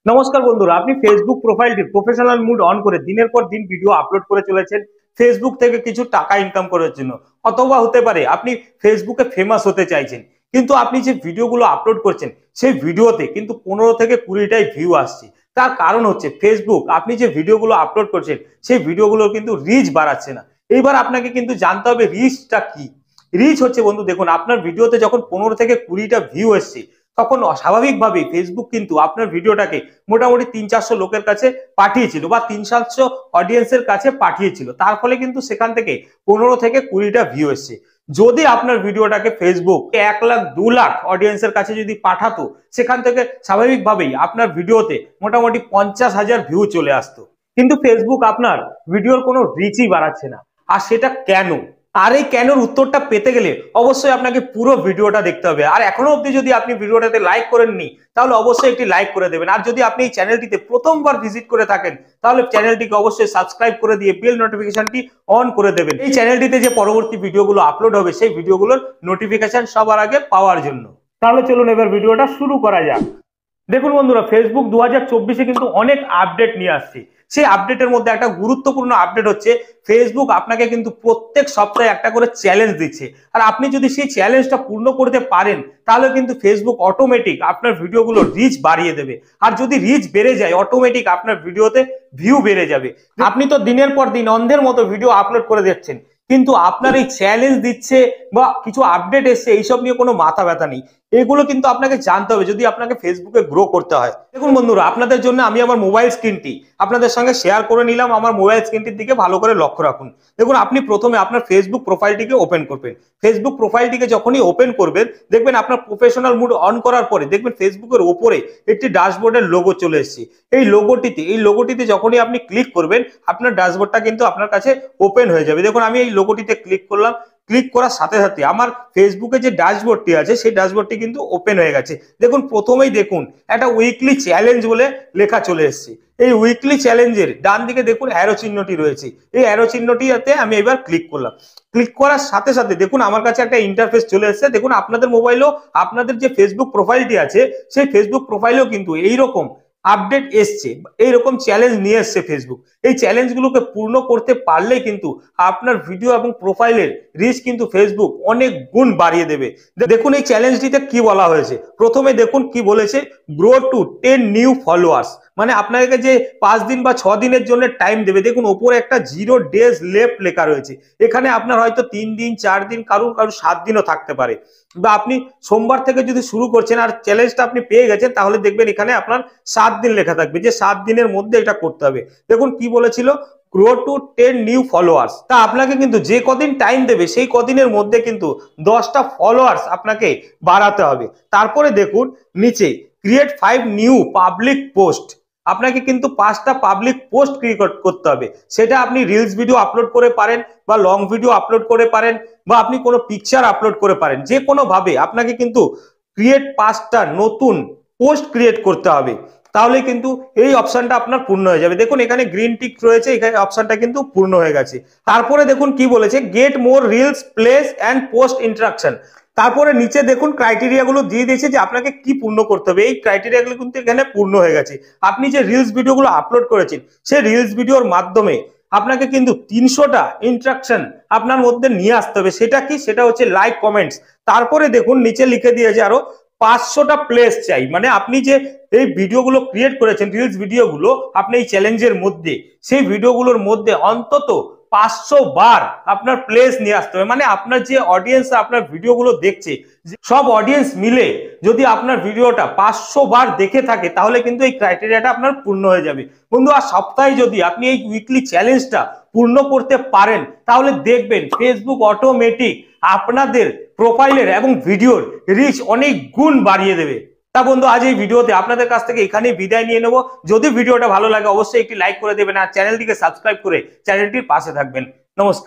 নমস্কার বন্ধুরা, আপনি ফেসবুক প্রোফাইলটির প্রফেশনাল মুড অন করে দিনের পর দিন ভিডিও আপলোড করে চলেছেন ফেসবুক থেকে কিছু টাকা ইনকাম করার জন্য, অথবা হতে পারে আপনি ফেসবুকে ফেমাস হতে চাইছেন, কিন্তু আপনি যে ভিডিওগুলো আপলোড করছেন সেই ভিডিওতে কিন্তু 15 থেকে 20টাই ভিউ আসছে। তার কারণ হচ্ছে ফেসবুক আপনি যে ভিডিওগুলো আপলোড করছেন সেই ভিডিওগুলো কিন্তু রিচ বাড়াচ্ছে না। এইবার আপনাকে কিন্তু জানতে হবে রিচটা কি। রিচ হচ্ছে বন্ধু, দেখুন আপনার ভিডিওতে যখন 15 থেকে 20টা ভিউ এসছে তখন স্বাভাবিকভাবেই ফেসবুক কিন্তু আপনার ভিডিওটাকে মোটামুটি 300-400 লোকের কাছে পাঠিয়েছিল বা 300-700 অডিয়েন্সের কাছে পাঠিয়েছিল। তার ফলে কিন্তু সেখান থেকে 15 থেকে 20টা ভিউ এসছে। যদি আপনার ভিডিওটাকে ফেসবুক 1 লাখ 2 লাখ অডিয়েন্সের কাছে যদি পাঠাতো, সেখান থেকে স্বাভাবিকভাবেই আপনার ভিডিওতে মোটামুটি 50,000 ভিউ চলে আসতো। কিন্তু ফেসবুক আপনার ভিডিওর কোনো রিচই বাড়াচ্ছে না। আর সেটা কেন? আর এই কেনর উত্তরটা পেতে গেলে অবশ্যই আপনাকে পুরো ভিডিওটা দেখতে হবে। আর এখনো অবধি যদি আপনি ভিডিওটাতে লাইক করেননি তাহলে অবশ্যই একটি লাইক করে দেবেন। আর যদি আপনি এই চ্যানেলটিতে প্রথমবার ভিজিট করে থাকেন তাহলে চ্যানেলটিকে অবশ্যই সাবস্ক্রাইব করে দিয়ে বেল নোটিফিকেশনটি অন করে দেবেন, এই চ্যানেলটিতে যে পরবর্তী ভিডিওগুলো আপলোড হবে সেই ভিডিওগুলোর নোটিফিকেশন সবার আগে পাওয়ার জন্য। তাহলে চলুন এবার ভিডিওটা শুরু করা যাক। দেখুন বন্ধুরা, ফেসবুক 2024-এ কিন্তু অনেক আপডেট নিয়ে আসছে। সেই আপডেটের মধ্যে একটা গুরুত্বপূর্ণ আপডেট হচ্ছে ফেসবুক আপনাকে কিন্তু প্রত্যেক সপ্তাহে একটা করে চ্যালেঞ্জ দিচ্ছে। আর আপনি যদি সেই চ্যালেঞ্জটা পূর্ণ করতে পারেন তাহলে কিন্তু ফেসবুক অটোমেটিক আপনার ভিডিওগুলো রিচ বাড়িয়ে দেবে। আর যদি রিচ বেড়ে যায় অটোমেটিক আপনার ভিডিওতে ভিউ বেড়ে যাবে। আপনি তো দিনের পর দিন অন্ধের মতো ভিডিও আপলোড করে দিচ্ছেন, কিন্তু আপনার এই চ্যালেঞ্জ দিচ্ছে বা কিছু আপডেট এসছে এইসব নিয়ে কোনো মাথা ব্যথা নেই। এগুলো কিন্তু আপনাকে জানতে হবে যদি আপনাকে ফেসবুকে গ্রো করতে হয়। দেখুন বন্ধুরা, আপনাদের জন্য আমি আমার মোবাইল স্ক্রিনটি আপনাদের সঙ্গে শেয়ার করে নিলাম। আমার মোবাইল স্ক্রিনটির দিকে ভালো করে লক্ষ্য রাখুন। দেখুন, আপনি প্রথমে আপনার ফেসবুক প্রোফাইলটিকে ওপেন করবেন। ফেসবুক প্রোফাইলটিকে যখনই ওপেন করবেন দেখবেন আপনার প্রফেশনাল মুড অন করার পরে দেখবেন ফেসবুকের ওপরে একটি ড্যাশবোর্ডের লোগো চলে এসেছে। এই লোগোটিতে যখনই আপনি ক্লিক করবেন আপনার ড্যাশবোর্ডটা কিন্তু আপনার কাছে ওপেন হয়ে যাবে। দেখুন, আমি এই লোগোটিতে ক্লিক করলাম। ক্লিক করার সাথে সাথে আমার ফেসবুকে যে ড্যাশবোর্ডটি আছে সেই ড্যাশবোর্ডটি কিন্তু ওপেন হয়ে গেছে। দেখুন, প্রথমেই দেখুন একটা উইকলি চ্যালেঞ্জ বলে লেখা চলে এসেছে। এই উইকলি চ্যালেঞ্জের ডান দিকে দেখুন অ্যারো চিহ্নটি রয়েছে। এই অ্যারো চিহ্নটিতে আমি এবার ক্লিক করলাম। ক্লিক করার সাথে সাথে দেখুন আমার কাছে একটা ইন্টারফেস চলে এসেছে। দেখুন, আপনাদের মোবাইলেও আপনাদের যে ফেসবুক প্রোফাইলটি আছে সেই ফেসবুক প্রোফাইলেও কিন্তু এইরকম আপডেট এসছে, এইরকম চ্যালেঞ্জ নিয়ে এসছে ফেসবুক। এই চ্যালেঞ্জগুলোকে পূর্ণ করতে পারলেই কিন্তু আপনার ভিডিও এবং প্রোফাইলের রিচ কিন্তু ফেসবুক অনেক গুণ বাড়িয়ে দেবে। দেখুন এই চ্যালেঞ্জটিতে কি বলা হয়েছে। প্রথমে দেখুন কি বলেছে, গ্রো টু 10 নিউ ফলোয়ার্স। মানে আপনাকে যে 5 দিন বা 6 দিনের জন্য টাইম দেবে। দেখুন ওপরে একটা 0 ডেজ লেফট লেখা রয়েছে। এখানে আপনার হয়তো 3 দিন 4 দিন, কারুর 7 দিনও থাকতে পারে। বা আপনি সোমবার থেকে যদি শুরু করছেন আর চ্যালেঞ্জটা আপনি পেয়ে গেছেন তাহলে দেখবেন এখানে আপনার 7 দিন লেখা থাকবে যে 7 দিনের মধ্যে এটা করতে হবে। দেখুন কি বলেছিল, গ্রো টু 10 নিউ ফলোয়ার্স। তা আপনাকে কিন্তু যে কদিন টাইম দেবে সেই কদিনের মধ্যে কিন্তু 10টা ফলোয়ার্স আপনাকে বাড়াতে হবে। তারপরে দেখুন নিচে ক্রিয়েট 5 নিউ পাবলিক পোস্ট। আপনাকে কিন্তু 5টা পাবলিক পোস্ট ক্রিয়েট করতে হবে। সেটা আপনি রিলস ভিডিও আপলোড করে পারেন বা লং ভিডিও আপলোড করে পারেন বা আপনি কোনো পিকচার আপলোড করে পারেন। যে কোনো ভাবে আপনাকে কিন্তু ক্রিয়েট 5টা নতুন পোস্ট ক্রিয়েট করতে হবে। তাহলে কিন্তু এই অপশনটা আপনার পূর্ণ হয়ে যাবে। দেখুন এখানে গ্রিন টিক রয়েছে, এখানে অপশনটা কিন্তু পূর্ণ হয়ে গেছে। তারপরে দেখুন কি বলেছে, get more reels place and post interaction. তারপরে নিচে দেখুন ক্রাইটেরিয়া গুলো দিয়ে দিয়েছে যে আপনাকে কি পূর্ণ করতে হবে। এই ক্রাইটেরিয়া গুলো কিন্তু এখানে পূর্ণ হয়ে গেছে। আপনি যে রিলস ভিডিওগুলো আপলোড করেছেন সেই রিলস ভিডিওর মাধ্যমে আপনাকে কিন্তু 300টা ইন্টারাকশন আপনার মধ্যে নিয়ে আসতে হবে। সেটা কি? সেটা হচ্ছে লাইক, কমেন্টস। তারপরে দেখুন নিচে লিখে দিয়েছে আরো 500টা প্লেস চাই। মানে আপনি যে এই ভিডিওগুলো ক্রিয়েট করেছেন রিলস ভিডিওগুলো আপনি এই চ্যালেঞ্জের মধ্যে, সেই ভিডিওগুলোর মধ্যে অন্তত 500 বার আপনার প্লেস নিয়ে আসতে হবে। মানে আপনার যে অডিয়েন্স আপনার ভিডিওগুলো দেখছে সব অডিয়েন্স মিলে যদি আপনার ভিডিওটা 500 বার দেখে থাকে তাহলে কিন্তু এই ক্রাইটেরিয়াটা আপনার পূর্ণ হয়ে যাবে। বন্ধু, আর সপ্তাহে যদি আপনি এই উইকলি চ্যালেঞ্জটা পূর্ণ করতে পারেন তাহলে দেখবেন ফেসবুক অটোমেটিক আপনাদের প্রোফাইলের এবং ভিডিওর রিচ অনেক গুণ বাড়িয়ে দেবে। তা বন্ধু, আজ এই ভিডিওতে আপনাদের কাছ থেকে এখানেই বিদায় নিয়ে নেব। যদি ভিডিওটা ভালো লাগে অবশ্যই একটি লাইক করে দেবেন আর চ্যানেলটিকে সাবস্ক্রাইব করে চ্যানেলটির পাশে থাকবেন। নমস্কার।